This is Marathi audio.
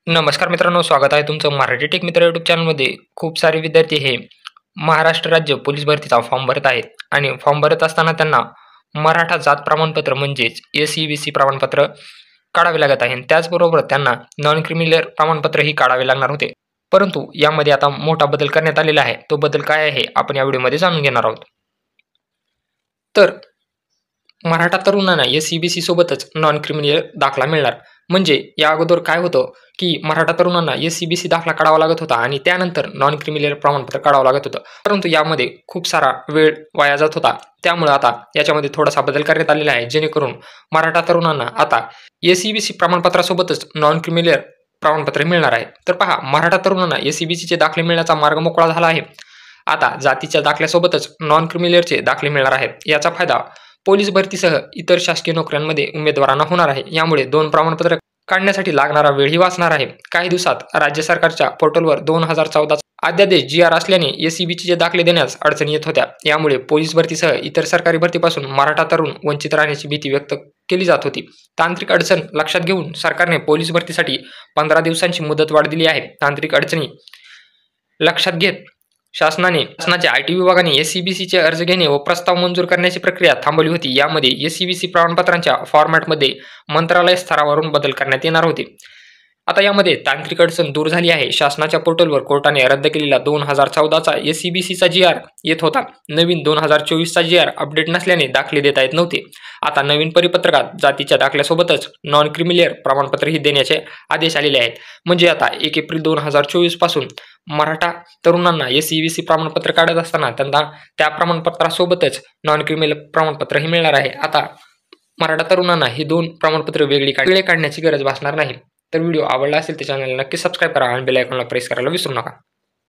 नमस्कार मित्रांनो, स्वागत आहे तुमचं मराठी टेक मित्र यूट्यूब चॅनलमध्ये. खूप सारे विद्यार्थी हे महाराष्ट्र राज्य पोलीस भरतीचा फॉर्म भरत आहेत आणि फॉर्म भरत असताना त्यांना मराठा जात प्रमाणपत्र म्हणजेच SEBC प्रमाणपत्र काढावे लागत आहे. त्याचबरोबर त्यांना नॉन क्रिमिनल प्रमाणपत्रही काढावे लागणार होते. परंतु यामध्ये आता मोठा बदल करण्यात आलेला आहे. तो बदल काय आहे आपण या व्हिडिओमध्ये जाणून घेणार आहोत. तर मराठा तरुणांना SEBC सोबतच नॉन क्रिमिनल दाखला मिळणार. म्हणजे या अगोदर काय होतं की मराठा तरुणांना SEBC दाखला काढावा लागत होता आणि त्यानंतर नॉन क्रिमिनल प्रमाणपत्र काढावं लागत होतं. परंतु यामध्ये खूप सारा वेळ वाया जात होता. त्यामुळे आता याच्यामध्ये थोडासा बदल करण्यात आलेला आहे, जेणेकरून मराठा तरुणांना आता SEBC प्रमाणपत्रासोबतच नॉन क्रिमिनल प्रमाणपत्र मिळणार आहे. तर पहा, मराठा तरुणांना SEBCचे दाखले मिळण्याचा मार्ग मोकळा झाला आहे. आता जातीच्या दाखल्यासोबतच नॉन क्रिमिनलचे दाखले मिळणार आहेत. याचा फायदा पोलीस भरतीसह इतर शासकीय नोकऱ्यांमध्ये उमेदवारांना होणार आहे. यामुळे दोन प्रमाणपत्र काढण्यासाठी लागणारा वेळही वाचणार आहे. काही दिवसात राज्य सरकारच्या पोर्टलवर 2014 अध्यादेश GR असल्याने SEBCचे दाखले देण्यास अडचणी येत होत्या. यामुळे पोलीस भरतीसह इतर सरकारी भरतीपासून मराठा तरुण वंचित राहण्याची भीती व्यक्त केली जात होती. तांत्रिक अडचण लक्षात घेऊन सरकारने पोलीस भरतीसाठी 15 दिवसांची मुदतवाढ दिली आहे. तांत्रिक अडचणी लक्षात घेत शासनाच्या IT विभागाने SEBCचे अर्ज घेणे व प्रस्ताव मंजूर करण्याची प्रक्रिया थांबवली होती. यामध्ये SEBC प्रमाणपत्रांच्या फॉर्मॅटमध्ये मंत्रालय स्तरावरून बदल करण्यात येणार होते. आता यामध्ये तांत्रिक अडचण दूर झाली आहे. शासनाच्या पोर्टलवर कोर्टाने रद्द केलेला 2014चा SEBCचा GR येत होता. नवीन 2024चा GR अपडेट नसल्याने दाखले देता येत नव्हते. आता नवीन परिपत्रकात जातीच्या दाखल्यासोबतच नॉन क्रिमिनल प्रमाणपत्रही देण्याचे आदेश आलेले आहेत. म्हणजे आता 1 एप्रिल 2024 पासून मराठा तरुणांना SEBC प्रमाणपत्र काढत असताना त्यांना त्या प्रमाणपत्रासोबतच नॉन क्रिमिनल प्रमाणपत्रही मिळणार आहे. आता मराठा तरुणांना ही दोन प्रमाणपत्र वेगळी काढण्याची गरज भासणार नाही. तर व्हिडिओ आवडला असेल तर चॅनलला नक्की सबस्क्राईब करा आणि बेल आयकॉनला प्रेस करायला विसरू नका.